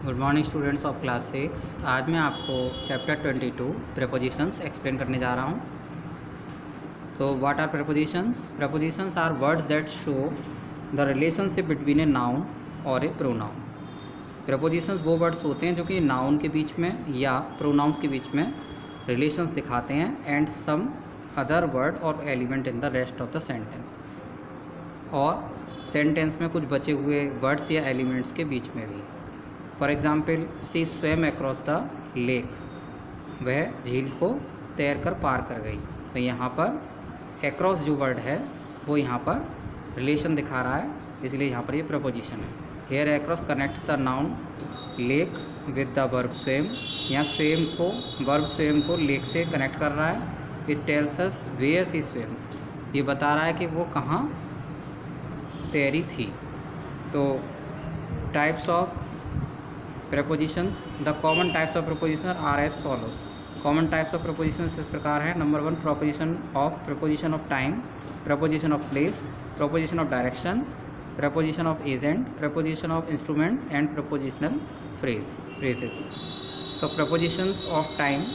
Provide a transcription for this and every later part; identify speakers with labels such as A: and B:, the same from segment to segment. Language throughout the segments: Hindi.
A: Good morning students of class 6। आज मैं आपको चैप्टर 22 प्रेपोजिशंस एक्सप्लेन करने जा रहा हूँ। तो what are prepositions? Prepositions are words that show the relationship between a noun और ए प्रोनाउन। प्रेपोजिशंस वो वर्ड्स होते हैं जो कि नाउन के बीच में या प्रोनाउंस के बीच में रिलेशंस दिखाते हैं एंड सम अदर वर्ड और element in the rest of the sentence, और सेंटेंस में कुछ बचे हुए वर्ड्स या एलिमेंट्स के बीच में भी। For example, she स्वेम across the lake, वह झील को तैर कर पार कर गई। तो यहाँ पर अक्रॉस जो वर्ड है वो यहाँ पर रिलेशन दिखा रहा है, इसलिए यहाँ पर ये प्रपोजिशन है। Here across connects the noun lake with the verb swam. यहाँ स्वेम को, वर्ब स्वेम को लेक से कनेक्ट कर रहा है। It tells us where she swims, ये बता रहा है कि वो कहाँ तैरी थी। तो types of prepositions, the common types of preposition are as follows. Common types of prepositions इस प्रकार है। Number 1, preposition of time, preposition of place, preposition of direction, preposition of agent, preposition of instrument and prepositional phrases. So prepositions of time,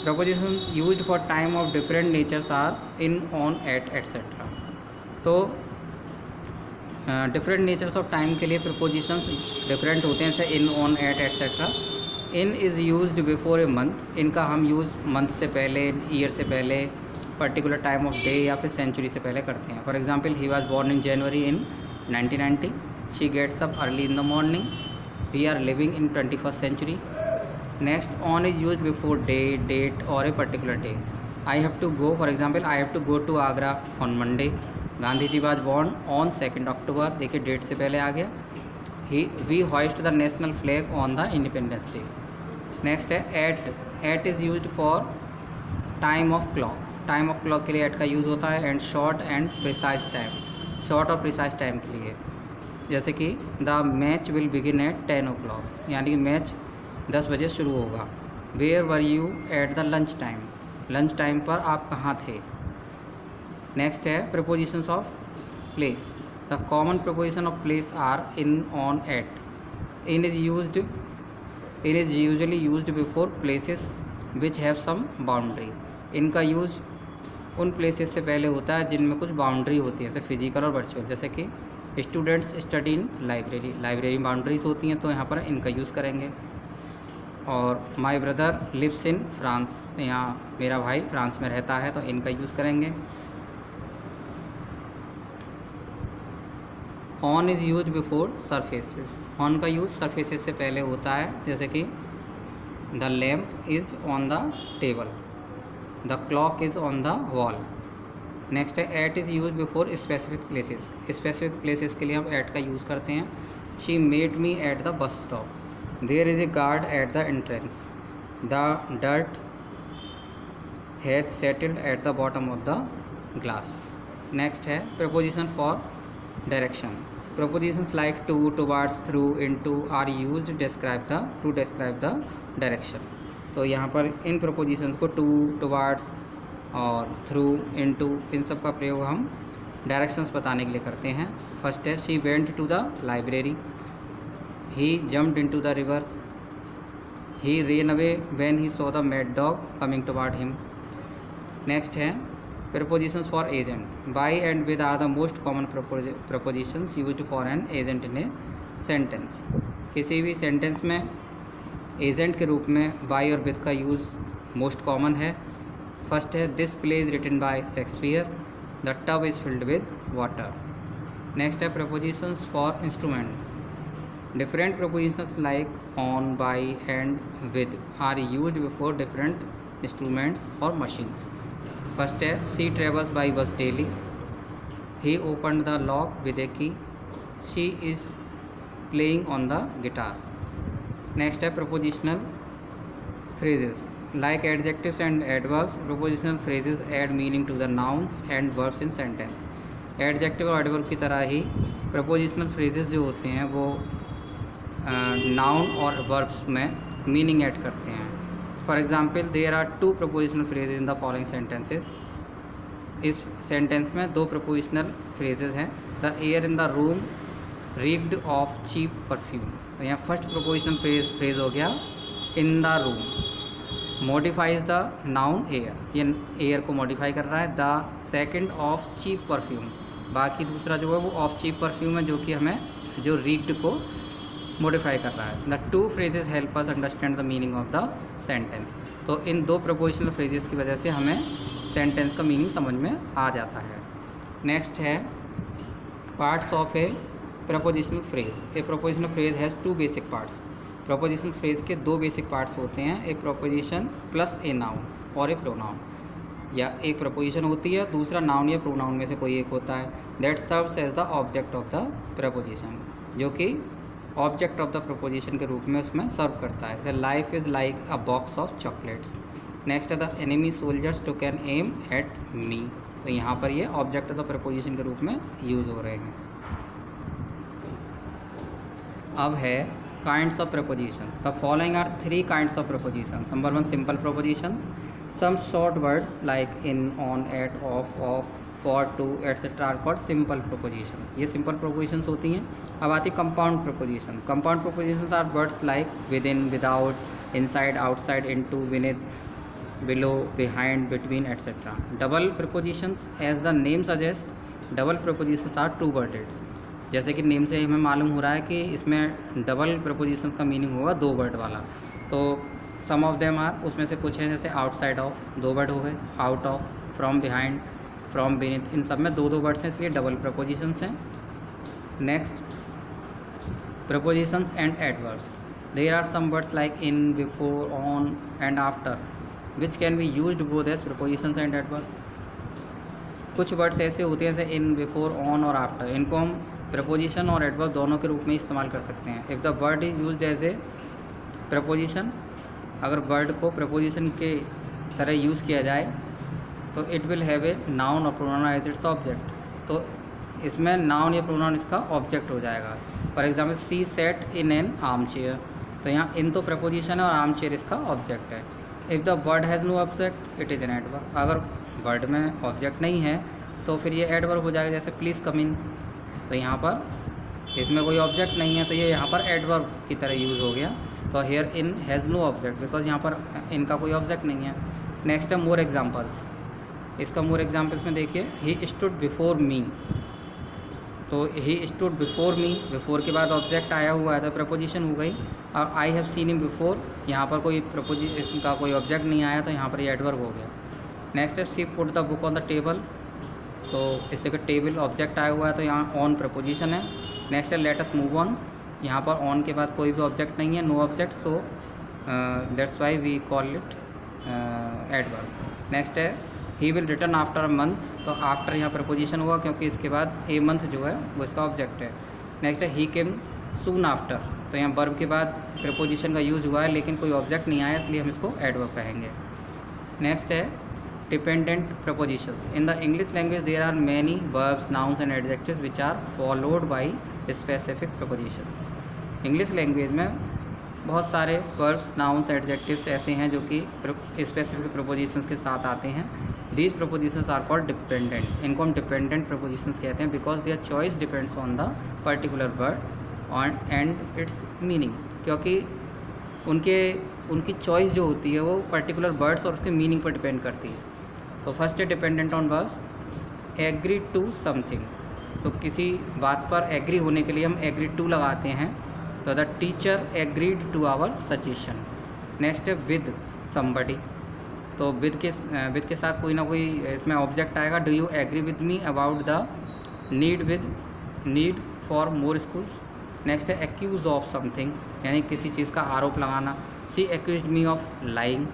A: prepositions used for time of different natures are in, on, at, etc. तो डिफरेंट नेचर्स ऑफ टाइम के लिए प्रपोजिशंस डिफरेंट होते हैं, जैसे in, on, at, etcetera. In is used before a month, इनका हम यूज़ मंथ से पहले, ईयर से पहले, पर्टिकुलर टाइम ऑफ डे या फिर सेंचुरी से पहले करते हैं। For example, he was born in January in 1990, she gets up early in the morning, we are living in 21st century. Next, on is use before day, date और a particular day. I have to go, for example, I have to go to Agra on Monday. Gandhi ji was born on 2 October, देखिए डेट से पहले आ गया। We hoist the national flag on the independence day. Next है at. At is used for time of clock, time of clock के लिए एट का यूज़ होता है। And short and precise time, short और प्रिसाइज टाइम के लिए, जैसे कि the match will begin at 10 o'clock, यानी कि मैच 10 बजे शुरू होगा। Where were you at the lunch time, lunch time पर आप कहाँ थे। नेक्स्ट है prepositions of place. The common preposition of place are in, on, at. In is usually used before places which have some boundary. इनका यूज उन प्लेसेस से पहले होता है जिनमें कुछ बाउंड्री होती है, जैसे फिजिकल और वर्चुअल। जैसे कि students study in library, library boundaries होती हैं, तो यहाँ पर इनका यूज़ करेंगे। और my brother lives in France, यहाँ मेरा भाई फ्रांस में रहता है, तो इनका यूज़ करेंगे। On is use before surfaces, on का यूज़ सरफेसेस से पहले होता है, जैसे कि the lamp is on the table, the clock is on the wall. Next है at is use before specific places. Specific places के लिए हम एट का यूज़ करते हैं। She met me at the bus stop, there is a guard at the entrance, the dirt has settled at the bottom of the glass. Next है preposition for direction. Prepositions like to, towards, through, into are used to describe the direction. तो यहाँ पर इन प्रपोजिशंस को to, towards और through, into, इन सब का प्रयोग हम डायरेक्शंस बताने के लिए करते हैं। फर्स्ट है she went to the library, he jumped into the river, he ran away when he saw the mad dog coming toward him. Next है prepositions for agent. By and with are the most common prepositions used for an agent in a sentence. किसी भी सेंटेंस में एजेंट के रूप में by और with का यूज़ मोस्ट कॉमन है। फर्स्ट है this play is written by Shakespeare, the tub is filled with water. Next है prepositions for instrument. Different prepositions like on, by and with are used before different instruments or machines. First है she travels by bus daily, he open the lock with a key, she is playing on the guitar. Next है prepositional phrases like adjectives and adverbs. Prepositional phrases add meaning to the nouns and verbs in sentence. Adjective और एडवर्ब की तरह ही प्रपोजिशनल फ्रेजेस जो होते हैं वो नाउन और वर्ब्स में मीनिंग ऐड करते हैं। For example, there are 2 prepositional phrases in the following sentences. इस सेंटेंस में 2 प्रपोजिशनल फ्रेजेज हैं। The air in the room reeked of cheap perfume. तो यहाँ फर्स्ट प्रोपोजिशनल फ्रेज हो गया in the room, modifies the noun air, ये एयर को मॉडिफाई कर रहा है। The second of cheap perfume, बाकी दूसरा जो है वो ऑफ चीप परफ्यूम है जो कि हमें जो रीक्ड को मॉडिफाई कर रहा है। The two phrases help us understand the meaning of the sentence. तो इन दो प्रपोजिशनल फ्रेजेस की वजह से हमें सेंटेंस का मीनिंग समझ में आ जाता है। नेक्स्ट है parts of a prepositional phrase. A prepositional phrase has two basic parts. Prepositional phrase के दो बेसिक पार्ट्स होते हैं, a preposition plus a noun और ए प्रोनाउन। या एक प्रपोजिशन होती है, दूसरा नाउन या प्रोनाउन में से कोई एक होता है। That serves as the object of the preposition, जो कि ऑब्जेक्ट ऑफ द प्रपोजिशन के रूप में उसमें सर्व करता है। जैसे life is like a box of chocolates. Next है the enemy soldiers too can aim at me. तो यहाँ पर ये ऑब्जेक्ट ऑफ द प्रपोजिशन के रूप में यूज़ हो रहे हैं। अब है kinds of preposition. The following are three kinds of preposition. Number one, simple prepositions. Some short words like in, on, at, of, for, to, etcetera are called simple prepositions. ये सिंपल प्रपोजिशंस होती हैं। अब आती है compound preposition. Compound prepositions are words like within, without, inside, outside, into, beneath, below, behind, between, etcetera. Double prepositions, as the name suggest, double prepositions are two worded. जैसे कि नेम से हमें मालूम हो रहा है कि इसमें डबल प्रपोजिशंस का मीनिंग होगा दो वर्ड वाला। तो सम ऑफ देम आर, उसमें से कुछ हैं जैसे आउटसाइड ऑफ, दो वर्ड हो गए, out of, from behind, from beneath, इन सब में दो दो वर्ड्स हैं, इसलिए डबल प्रपोजिशंस हैं। Next, prepositions and adverbs. There are some words like in, before, on and after which can be used both as prepositions and adverb. कुछ वर्ड्स ऐसे होते हैं जैसे इन, बिफोर, ऑन और आफ्टर, इनको हम प्रपोजिशन और एडवर्ब दोनों के रूप में इस्तेमाल कर सकते हैं। If the word is used as a preposition, अगर वर्ड को प्रपोजिशन के तरह यूज़ किया जाए तो it will have a noun और प्रोनाउन एज इट्स ऑब्जेक्ट। तो इसमें नाउन या प्रोनाउन इसका ऑब्जेक्ट हो जाएगा। For example, she sat in an arm chair, तो यहाँ इन तो प्रपोजिशन है और आर्म चेयर इसका ऑब्जेक्ट है। If the word has no object it is an adverb. अगर वर्ड में ऑब्जेक्ट नहीं है तो फिर ये एडवर्ब हो जाएगा। जैसे प्लीज़ कम इन, तो यहाँ पर इसमें कोई ऑब्जेक्ट नहीं है तो ये यहाँ पर एडवर्ब की तरह यूज़ हो गया। तो here in has no object because यहाँ पर इनका कोई ऑब्जेक्ट नहीं है। नेक्स्ट है मोर एग्जाम्पल्स। इसका मोर एग्जाम्पल्स में देखिए, ही स्टूड बिफोर मी, तो he stood before me, before के बाद ऑब्जेक्ट आया हुआ है तो प्रपोजिशन हो गई। और I have seen him before, यहाँ पर कोई इसका कोई ऑब्जेक्ट नहीं आया तो यहाँ पर ये एडवर्ब हो गया। नेक्स्ट है she put the book on the table, तो इससे कि टेबल ऑब्जेक्ट आया हुआ है तो यहाँ ऑन प्रपोजिशन है। नेक्स्ट है लेट अस मूव ऑन, यहाँ पर ऑन के बाद कोई भी ऑब्जेक्ट नहीं है, no object, so that's why we call it adverb. Next है he will return after a month, तो आफ्टर यहाँ प्रपोजिशन हुआ क्योंकि इसके बाद ए मंथ जो है वो इसका ऑब्जेक्ट है। नेक्स्ट है ही केम सून आफ्टर, तो यहाँ वर्ब के बाद प्रपोजिशन का यूज़ हुआ है लेकिन कोई ऑब्जेक्ट नहीं आया इसलिए हम इसको एडवर्ब कहेंगे। नेक्स्ट है dependent prepositions. In the English language there are many verbs, nouns and adjectives which are followed by specific prepositions. English language में बहुत सारे verbs, nouns, adjectives ऐसे हैं जो कि specific prepositions के साथ आते हैं। These prepositions are called dependent. इनको हम dependent prepositions कहते हैं because their choice depends on the particular word and its meaning. क्योंकि उनकी चॉइस जो होती है वो पर्टिकुलर वर्ड्स और उसके मीनिंग पर डिपेंड करती है। तो फर्स्ट है dependent on verbs, agree to something, तो किसी बात पर एग्री होने के लिए हम एग्री टू लगाते हैं। तो the teacher agreed to our suggestion. Next है विद समबडी, तो विद के साथ कोई ना कोई इसमें ऑब्जेक्ट आएगा। Do you agree with me about the need for more schools. Next है एक्यूज ऑफ समथिंग, यानी किसी चीज़ का आरोप लगाना। She accused me of lying.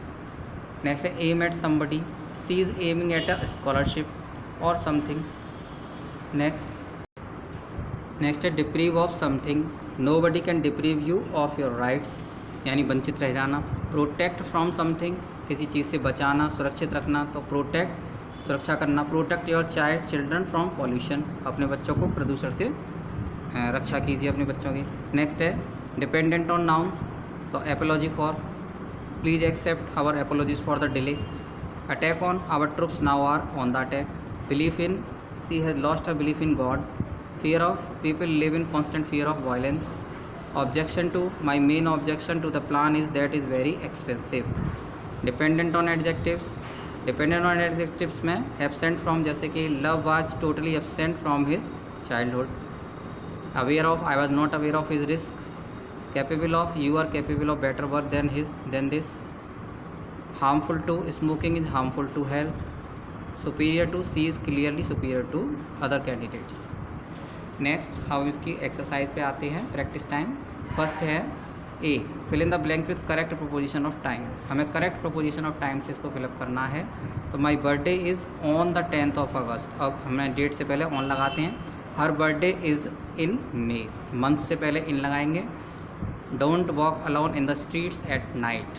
A: Next है aim at somebody, she is aiming at a scholarship और समथिंग। नेक्स्ट है deprive of something, nobody can deprive you of your rights, यानी वंचित रह जाना। प्रोटेक्ट फ्रॉम समथिंग, किसी चीज़ से बचाना, सुरक्षित रखना, तो प्रोटेक्ट सुरक्षा करना। Protect your children from pollution, अपने बच्चों को प्रदूषण से रक्षा कीजिए अपने बच्चों की। नेक्स्ट है डिपेंडेंट ऑन नाउन्स, तो apology for, please accept our apologies for the delay. Attack on, our troops now are on the attack. Belief in, she has lost her belief in God. fear of people live in constant fear of violence. Objection to, my main objection to the plan is that is very expensive. Dependent on adjectives, dependent on adjectives में एब्सेंट फ्रॉम, जैसे कि love was totally absent from his childhood. Aware of, I was not aware of his risk. Capable of, you are capable of better work than this. Harmful to, smoking is harmful to health. Superior to, she is clearly superior to other candidates. Next हम इसकी एक्सरसाइज पे आते हैं, प्रैक्टिस टाइम. फर्स्ट है A, fill in the blank with correct preposition of time. हमें करेक्ट प्रोपोजिशन ऑफ टाइम से इसको फिलअप करना है. तो my birthday is on the 10th of August. अब हमें डेट से पहले ऑन लगाते हैं. Her birthday is in May, month से पहले इन लगाएंगे. Don't walk alone in the streets at night.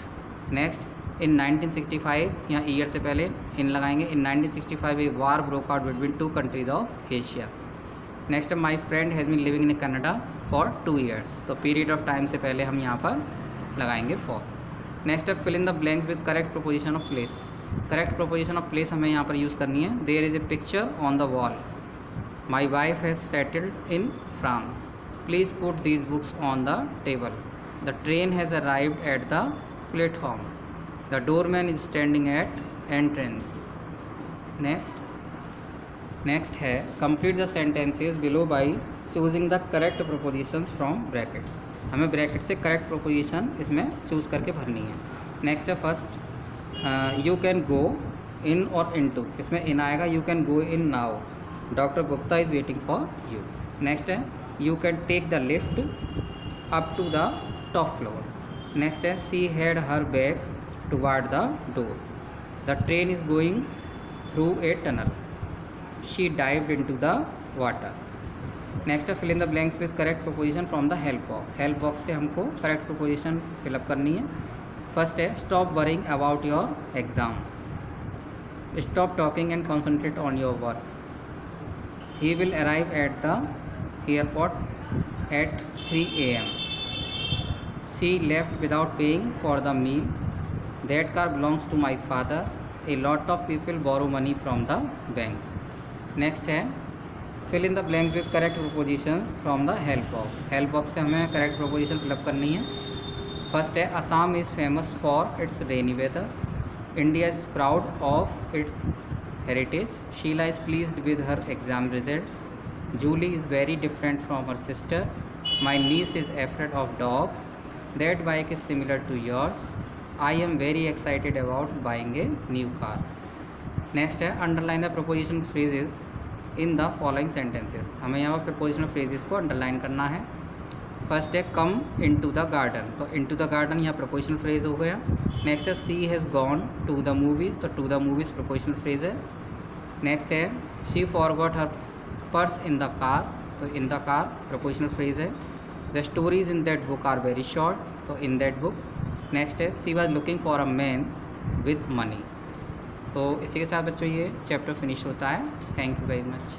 A: Next in 1965, यहाँ ईयर से पहले इन लगाएंगे. In 1965 a war broke out between 2 countries of Asia. Next my friend has been living in Canada for 2 years. तो पीरियड ऑफ टाइम से पहले हम यहाँ पर लगाएंगे फॉर. नेक्स्ट है fill in the blanks with correct preposition of place. Correct preposition of place हमें यहाँ पर यूज़ करनी है. There is a picture on the wall. My wife has settled in France. Please put these books on the table. The train has arrived at the platform. The doorman is standing at entrance. Next है complete the sentences below by choosing the correct propositions from brackets. हमें ब्रैकेट से करेक्ट प्रोपोजिशन इसमें चूज़ करके भरनी है. नेक्स्ट है first, you can go in और इन टू. इसमें इन आएगा. You can go in now. Doctor Gupta is waiting for you. Next है you can take the lift up to the top floor. Next है she had her bag toward the door. The train is going through a tunnel. She dived into the water. Next है fill in the blanks with correct proposition from the help box. Help box से हमको करेक्ट प्रोपोजिशन फिलअप करनी है. फर्स्ट है stop worrying about your exam. Stop talking and concentrate on your work. He will arrive at the airport at 3 AM. She left without paying for the meal. That car belongs to my father. A lot of people borrow money from the bank. Next है fill in the blanks with correct propositions from the help box. Help box से हमें करेक्ट प्रोपोजिशन फिलअप करनी है. फर्स्ट है Assam is famous for its rainy weather. India is proud of its heritage. Sheila is pleased with her exam result. Julie is very different from her sister. My niece is afraid of dogs. That bike is similar to yours. I am very excited about buying a new car. Next है underline the proposition phrases in the following sentences. हमें यहाँ पर प्रोपोजिशनल फ्रेजेस को अंडरलाइन करना है. फर्स्ट है come in to the garden. तो इन टू द गार्डन यहाँ प्रोपोजिशनल फ्रेज हो गया. नेक्स्ट है she has gone to the movies. तो to the movies propositional phrase है. नेक्स्ट है she forgot her purse in the car. तो in the car propositional phrase है. The stories in that book are very short. तो इन दैट बुक. नेक्स्ट है she was looking for a man with money. तो इसी के साथ बच्चों ये चैप्टर फिनिश होता है. Thank you very much.